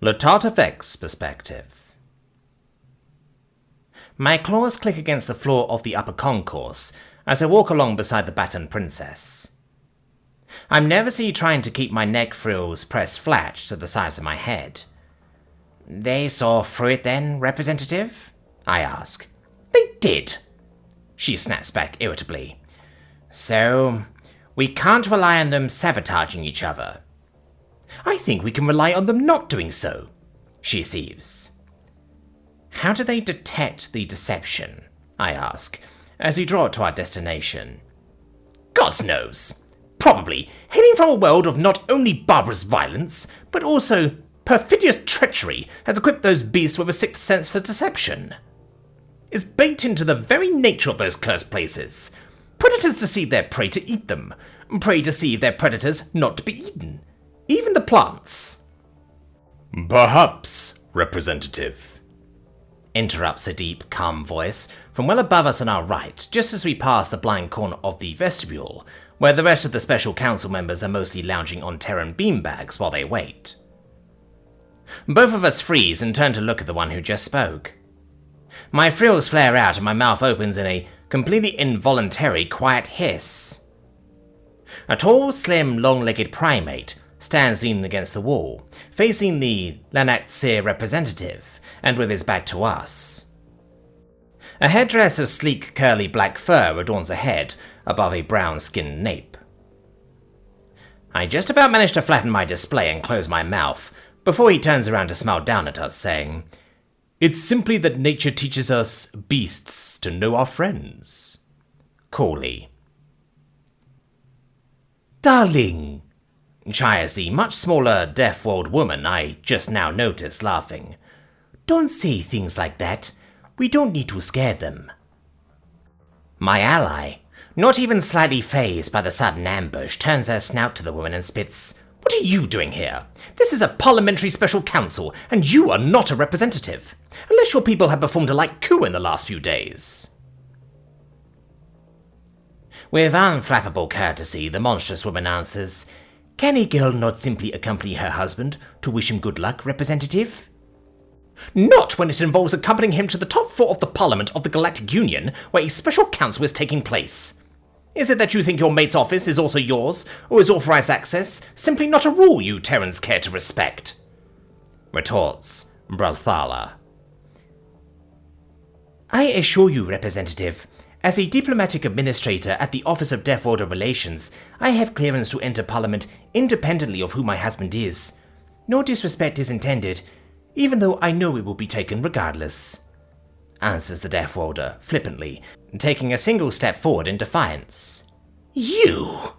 Latartefex perspective. My claws click against the floor of the upper concourse as I walk along beside the Baton Princess. I'm nervously trying to keep my neck frills pressed flat to the sides of my head. "They saw through it then, Representative?" I ask. "They did," she snaps back irritably. "So, we can't rely on them sabotaging each other." "I think we can rely on them not doing so," she seethes. "How do they detect the deception?" I ask, as we draw to our destination. "God knows. Probably hailing from a world of not only barbarous violence, but also perfidious treachery has equipped those beasts with a sixth sense for deception. It's baked into the very nature of those cursed places. Predators deceive their prey to eat them, prey deceive their predators not to be eaten. Even the plants." "Perhaps, Representative," interrupts a deep, calm voice from well above us on our right, just as we pass the blind corner of the vestibule, where the rest of the special council members are mostly lounging on Terran beanbags while they wait. Both of us freeze and turn to look at the one who just spoke. My frills flare out and my mouth opens in a completely involuntary quiet hiss. A tall, slim, long-legged primate stands leaning against the wall, facing the Lanaktsir representative, and with his back to us. A headdress of sleek, curly black fur adorns a head above a brown-skinned nape. I just about manage to flatten my display and close my mouth before he turns around to smile down at us, saying, "It's simply that nature teaches us beasts to know our friends." Coolly. "Darling," chires the much smaller, deaf-walled woman I just now noticed laughing. "Don't say things like that. We don't need to scare them." My ally, not even slightly fazed by the sudden ambush, turns her snout to the woman and spits, "What are you doing here? This is a parliamentary special council, and you are not a representative, unless your people have performed a light coup in the last few days." With unflappable courtesy, the monstrous woman answers, "Can a girl not simply accompany her husband to wish him good luck, Representative?" "Not when it involves accompanying him to the top floor of the Parliament of the Galactic Union, where a special council is taking place. Is it that you think your mate's office is also yours, or is authorized access simply not a rule you Terrans care to respect?" retorts Bralthala. "I assure you, Representative, as a diplomatic administrator at the Office of Deaf-Order Relations, I have clearance to enter Parliament independently of who my husband is. No disrespect is intended, even though I know it will be taken regardless," answers the Deaf Warder flippantly, taking a single step forward in defiance. "You!"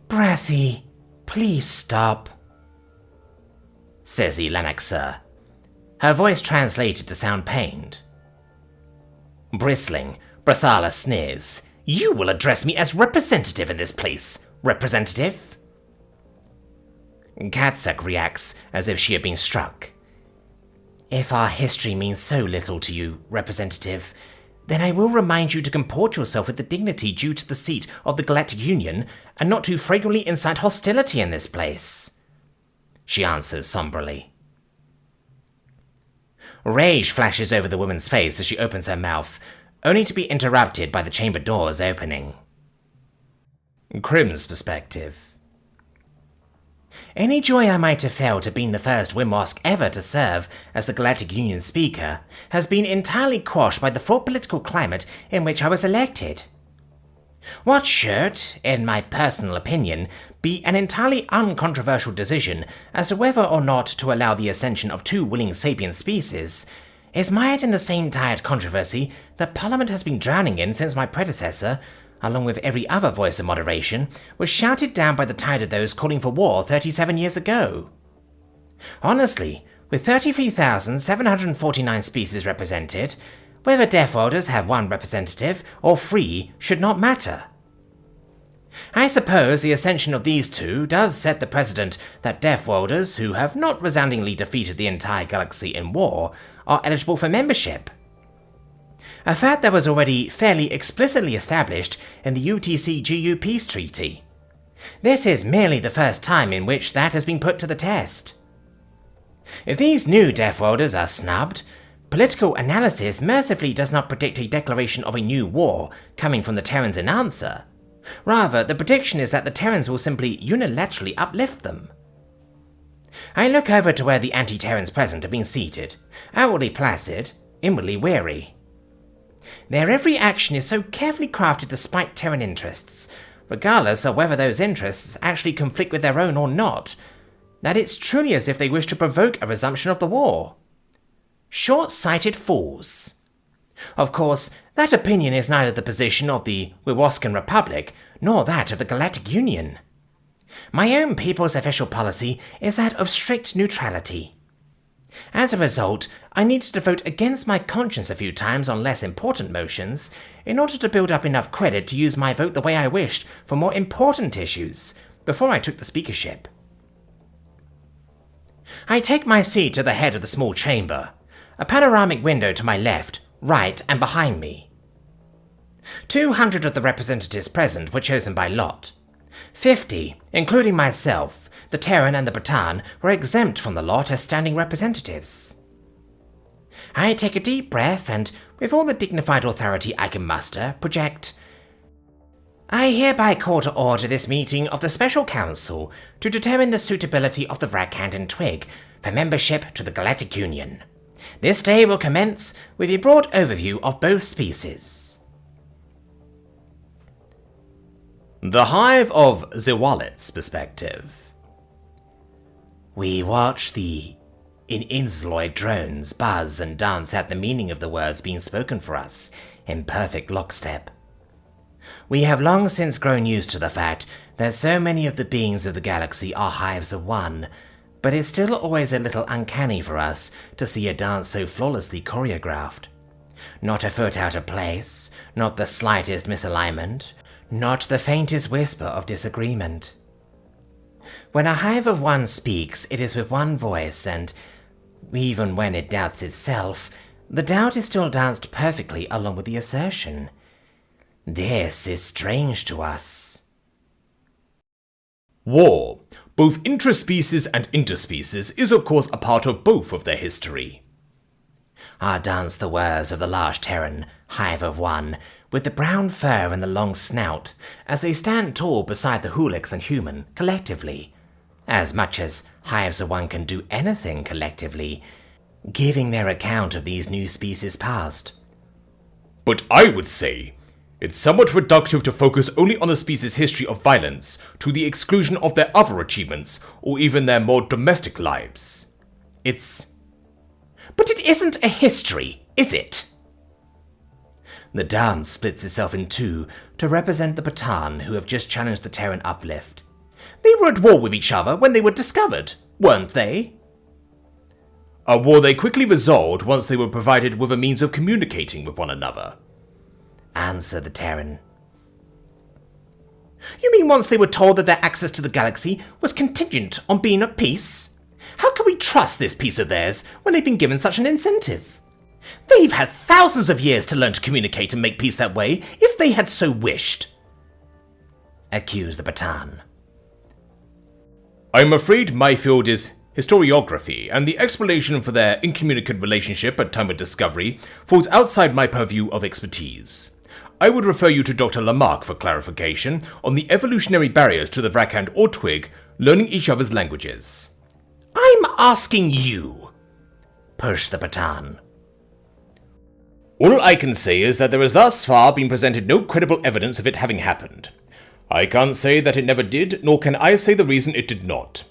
"Brathy, please stop," says the Lanaktsir, her voice translated to sound pained. Bristling, Brathala sneers, "You will address me as representative in this place, Representative?" Katsak reacts as if she had been struck. "If our history means so little to you, Representative, then I will remind you to comport yourself with the dignity due to the seat of the Galactic Union and not to fragrantly incite hostility in this place," she answers somberly. Rage flashes over the woman's face as she opens her mouth, only to be interrupted by the chamber doors opening. Krim's perspective. Any joy I might have felt at being the first Wimwask ever to serve as the Galactic Union Speaker has been entirely quashed by the fraught political climate in which I was elected. What should, in my personal opinion, be an entirely uncontroversial decision as to whether or not to allow the ascension of two willing sapient species is mired in the same tired controversy that Parliament has been drowning in since my predecessor, along with every other voice of moderation, was shouted down by the tide of those calling for war 37 years ago. Honestly, with 33,749 species represented, whether Deaf Orders have one representative or 3 should not matter. I suppose the ascension of these two does set the precedent that Deaf Orders, who have not resoundingly defeated the entire galaxy in war, are eligible for membership. A fact that was already fairly explicitly established in the UTC-GU Peace Treaty. This is merely the first time in which that has been put to the test. If these new Death Worlders are snubbed, political analysis mercifully does not predict a declaration of a new war coming from the Terrans in answer. Rather, the prediction is that the Terrans will simply unilaterally uplift them. I look over to where the anti-Terrans present have been seated, outwardly placid, inwardly weary. Their every action is so carefully crafted to spite Terran interests, regardless of whether those interests actually conflict with their own or not, that it's truly as if they wish to provoke a resumption of the war. Short-sighted fools. Of course, that opinion is neither the position of the Wewoskan Republic, nor that of the Galactic Union. My own people's official policy is that of strict neutrality. As a result, I needed to vote against my conscience a few times on less important motions, in order to build up enough credit to use my vote the way I wished for more important issues, before I took the speakership. I take my seat at the head of the small chamber, a panoramic window to my left, right, and behind me. 200 of the representatives present were chosen by lot. 50, including myself, the Terran and the Bataan, were exempt from the lot as standing representatives. I take a deep breath and, with all the dignified authority I can muster, project, I hereby call to order this meeting of the Special Council to determine the suitability of the Vrakhand and Twig for membership to the Galactic Union. This day will commence with a broad overview of both species. The Hive of Zewalit's perspective. We watch the Insloid drones buzz and dance at the meaning of the words being spoken for us in perfect lockstep. We have long since grown used to the fact that so many of the beings of the galaxy are hives of one, but it's still always a little uncanny for us to see a dance so flawlessly choreographed. Not a foot out of place, not the slightest misalignment, not the faintest whisper of disagreement. When a hive of one speaks, it is with one voice, and even when it doubts itself, the doubt is still danced perfectly along with the assertion. This is strange to us. War, both intraspecies and interspecies, is of course a part of both of their history. Dance the words of the large Terran, hive of one, with the brown fur and the long snout, as they stand tall beside the Hulix and human, collectively, as much as hives of one can do anything collectively, giving their account of these new species past. But I would say it's somewhat reductive to focus only on a species' history of violence to the exclusion of their other achievements or even their more domestic lives. But it isn't a history, is it? The dance splits itself in two to represent the Bataan who have just challenged the Terran uplift. They were at war with each other when they were discovered, weren't they? A war they quickly resolved once they were provided with a means of communicating with one another. Answered the Terran. You mean once they were told that their access to the galaxy was contingent on being at peace? How can we trust this peace of theirs when they've been given such an incentive? They've had thousands of years to learn to communicate and make peace that way, if they had so wished. Accused the Bataan. I'm afraid my field is historiography, and the explanation for their incommunicate relationship at time of discovery falls outside my purview of expertise. I would refer you to Dr. Lamarck for clarification on the evolutionary barriers to the Vrakhand or Twig learning each other's languages. I'm asking you, pushed the Bataan. All I can say is that there has thus far been presented no credible evidence of it having happened. I can't say that it never did, nor can I say the reason it did not.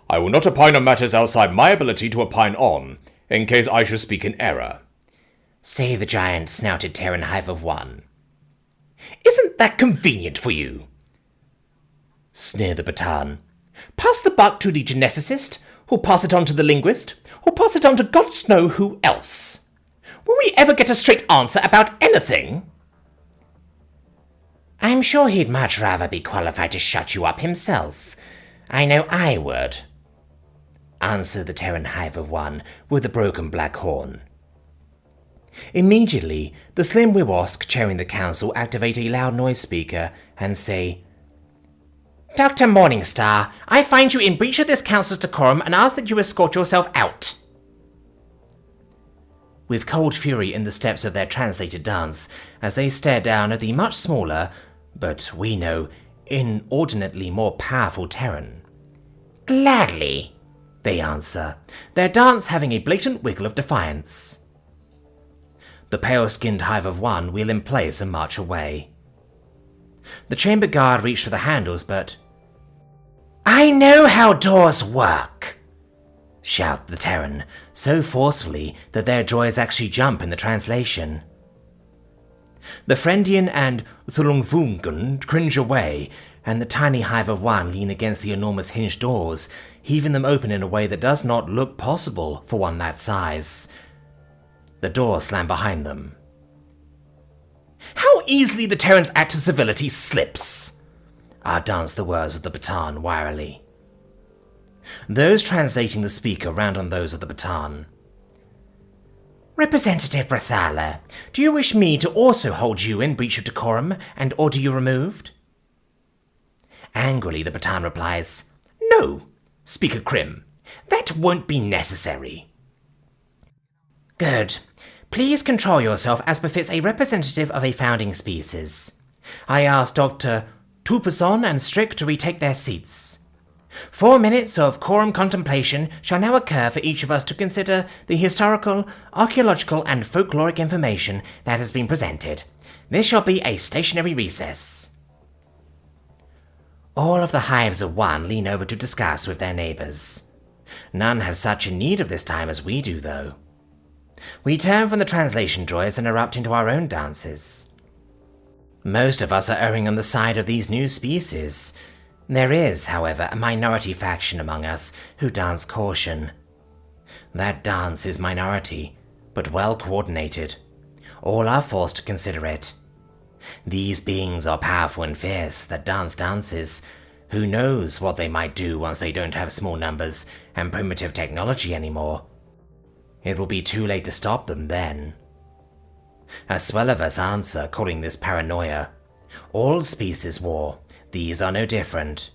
I will not opine on matters outside my ability to opine on, in case I should speak in error. Say the giant snouted Terran hive of one. Isn't that convenient for you? Sneered the Bataan. Pass the buck to the geneticist, who'll pass it on to the linguist, who'll pass it on to God knows who else. Will we ever get a straight answer about anything? I'm sure he'd much rather be qualified to shut you up himself. I know I would, answered the Terran hive of one with the broken black horn. Immediately, the slim Wiwosk chairing the council activate a loud noise speaker and say, Dr. Morningstar, I find you in breach of this council's decorum and ask that you escort yourself out. With cold fury in the steps of their translated dance, as they stare down at the much smaller, but we know, inordinately more powerful Terran. Gladly, they answer, their dance having a blatant wiggle of defiance. The pale-skinned hive of one wheel in place and march away. The chamber guard reach for the handles, but... I know how doors work, shout the Terran, so forcefully that their droids actually jump in the translation. The Friendian and Thulungvungun cringe away, and the tiny hive of one lean against the enormous hinged doors, heaving them open in a way that does not look possible for one that size. The doors slam behind them. How easily the Terran's act of civility slips! Dance the words of the baton wirily. Those translating the speaker round on those of the baton. Representative Brathala, do you wish me to also hold you in breach of decorum and order you removed? Angrily, the baton replies, No, Speaker Krim, that won't be necessary. Good. Please control yourself as befits a representative of a founding species. I ask Dr. Tupason and Strick to retake their seats. 4 minutes of quorum contemplation shall now occur for each of us to consider the historical, archaeological, and folkloric information that has been presented. This shall be a stationary recess. All of the hives of one lean over to discuss with their neighbors. None have such a need of this time as we do, though. We turn from the translation droids and erupt into our own dances. Most of us are erring on the side of these new species. There is, however, a minority faction among us who dance caution. That dance is minority, but well coordinated. All are forced to consider it. These beings are powerful and fierce that dance dances. Who knows what they might do once they don't have small numbers and primitive technology anymore? It will be too late to stop them then. A swell of us answer, calling this paranoia. All species war. These are no different.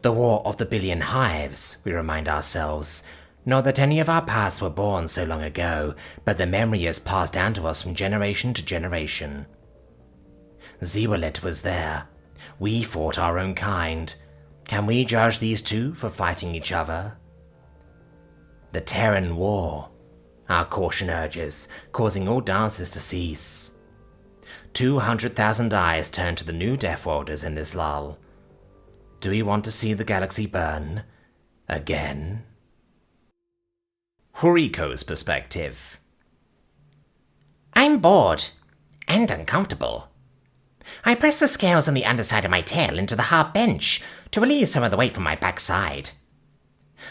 The war of the billion hives, we remind ourselves. Not that any of our paths were born so long ago, but the memory is passed down to us from generation to generation. Zewalet was there. We fought our own kind. Can we judge these two for fighting each other? The Terran War, our caution urges, causing all dances to cease. 200,000 eyes turn to the new Death Worlders in this lull. Do we want to see the galaxy burn again? Horiko's perspective. I'm bored and uncomfortable. I press the scales on the underside of my tail into the hard bench to relieve some of the weight from my backside.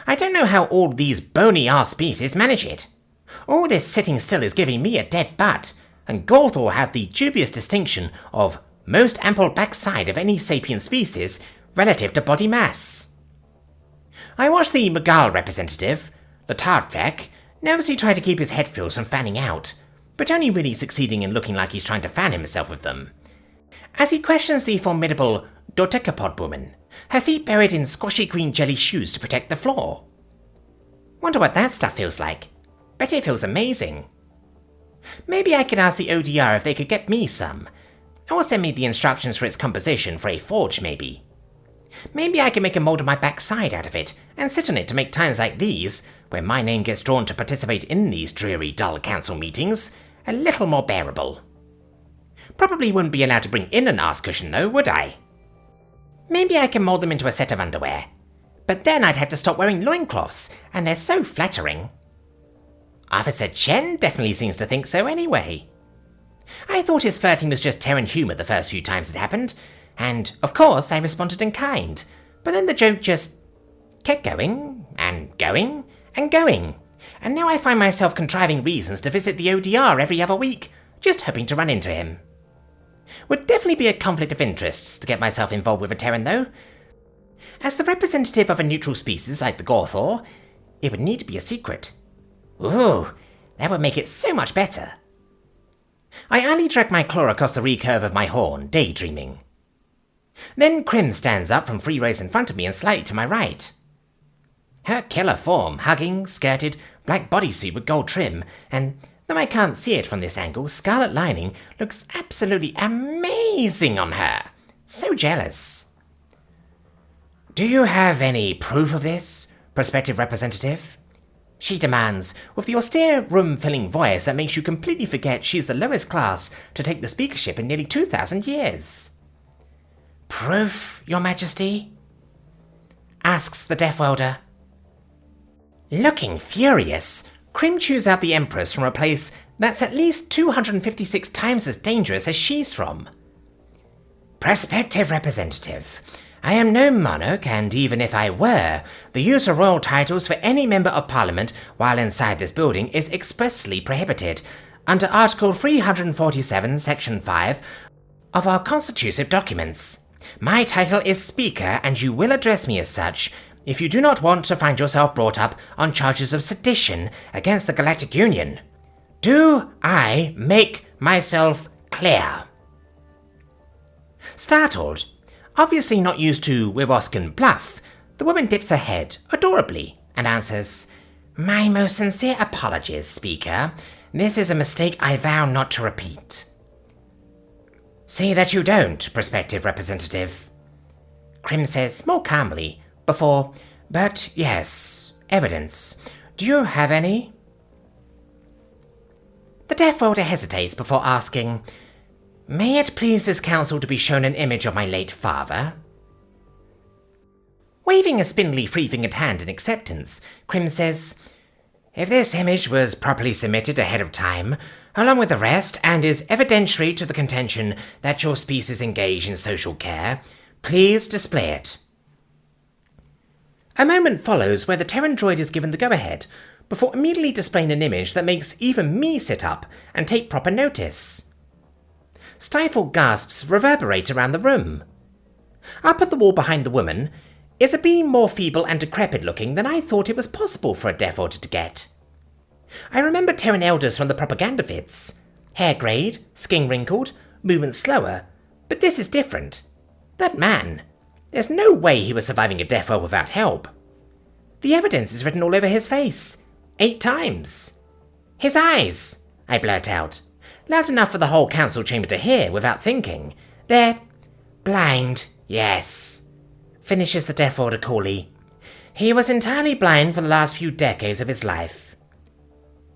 I don't know how all these bony-ass species manage it. All this sitting still is giving me a dead butt, and Gorthor have the dubious distinction of most ample backside of any sapient species relative to body mass. I watch the Mughal representative, Latardvek, nervously try to keep his head frills from fanning out, but only really succeeding in looking like he's trying to fan himself with them. As he questions the formidable dodecapod woman, her feet buried in squashy green jelly shoes to protect the floor. Wonder what that stuff feels like. Bet it feels amazing. Maybe I could ask the ODR if they could get me some, or send me the instructions for its composition for a forge, maybe. Maybe I can make a mold of my backside out of it, and sit on it to make times like these, where my name gets drawn to participate in these dreary, dull council meetings, a little more bearable. Probably wouldn't be allowed to bring in an arse cushion though, would I? Maybe I can mold them into a set of underwear, but then I'd have to stop wearing loincloths, and they're so flattering. Officer Chen definitely seems to think so anyway. I thought his flirting was just Terran humour the first few times it happened, and of course I responded in kind, but then the joke just kept going, and going, and going, and now I find myself contriving reasons to visit the ODR every other week, just hoping to run into him. Would definitely be a conflict of interests to get myself involved with a Terran though. As the representative of a neutral species like the Gorthor, it would need to be a secret. Ooh, that would make it so much better. I idly drag my claw across the recurve of my horn, daydreaming. Then Krim stands up from free rows in front of me and slightly to my right. Her killer form, hugging, skirted, black bodysuit with gold trim, and though I can't see it from this angle, scarlet lining looks absolutely amazing on her. So jealous. Do you have any proof of this, prospective representative? She demands, with the austere, room-filling voice that makes you completely forget she's the lowest class to take the speakership in nearly 2,000 years. Proof, Your Majesty? Asks the Deaf Welder. Looking furious, Krim chews out the Empress from a place that's at least 256 times as dangerous as she's from. Prospective representative, I am no monarch, and even if I were, the use of royal titles for any member of parliament while inside this building is expressly prohibited under Article 347, Section 5 of our constitutive documents. My title is Speaker, and you will address me as such if you do not want to find yourself brought up on charges of sedition against the Galactic Union. Do I make myself clear? Startled, obviously not used to Wewoskan bluff, the woman dips her head adorably and answers, My most sincere apologies, Speaker. This is a mistake I vow not to repeat. See that you don't, prospective representative. Krim says more calmly, before, but yes, evidence. Do you have any? The Deaf Welder hesitates before asking, May it please this council to be shown an image of my late father? Waving a spindly three-fingered hand in acceptance, Krim says, If this image was properly submitted ahead of time, along with the rest, and is evidentiary to the contention that your species engage in social care, please display it. A moment follows where the Terran droid is given the go-ahead, before immediately displaying an image that makes even me sit up and take proper notice. Stifled gasps reverberate around the room. Up at the wall behind the woman is a beam more feeble and decrepit looking than I thought it was possible for a Deaf Welder to get. I remember Terran elders from the propaganda vids. Hair greyed, skin wrinkled, movement slower, but this is different. That man, there's no way he was surviving a death row without help. The evidence is written all over his face. 8 times. His eyes, I blurt out, loud enough for the whole council chamber to hear without thinking. They're blind, yes, finishes the Deaf Welder coolly. He was entirely blind for the last few decades of his life.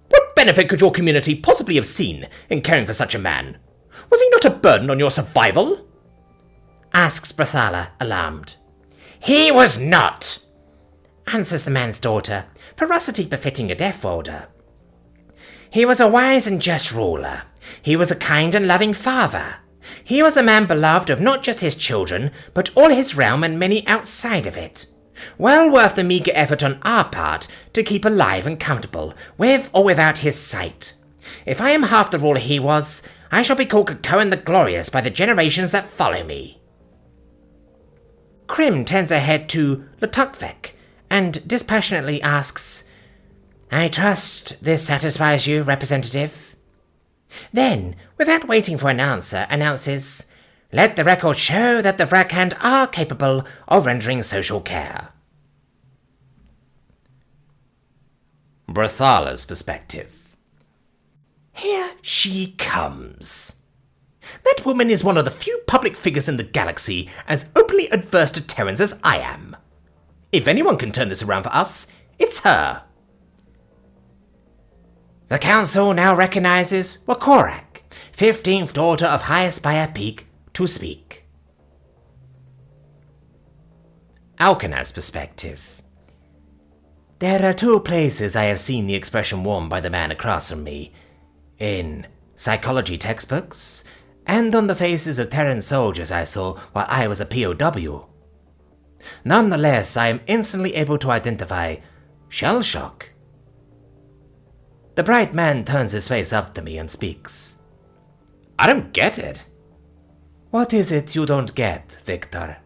What benefit could your community possibly have seen in caring for such a man? Was he not a burden on your survival? Asks Brathala, alarmed. He was not, answers the man's daughter, ferocity befitting a Deaf Welder. He was a wise and just ruler. He was a kind and loving father. He was a man beloved of not just his children, but all his realm and many outside of it. Well worth the meagre effort on our part to keep alive and comfortable, with or without his sight. If I am half the ruler he was, I shall be called Cohen the Glorious by the generations that follow me. Krim turns her head to Lutukvek and dispassionately asks, I trust this satisfies you, representative? Then, without waiting for an answer, announces, Let the record show that the Vrakhand are capable of rendering social care. Brathala's perspective. Here she comes. That woman is one of the few public figures in the galaxy as openly adverse to Terrans as I am. If anyone can turn this around for us, it's her. The council now recognizes Wakorak, 15th daughter of High Aspire Peak, to speak. Alkanaz's perspective. There are 2 places I have seen the expression worn by the man across from me. In psychology textbooks, and on the faces of Terran soldiers I saw while I was a POW. Nonetheless, I am instantly able to identify shell shock. The bright man turns his face up to me and speaks. I don't get it. What is it you don't get, Victor?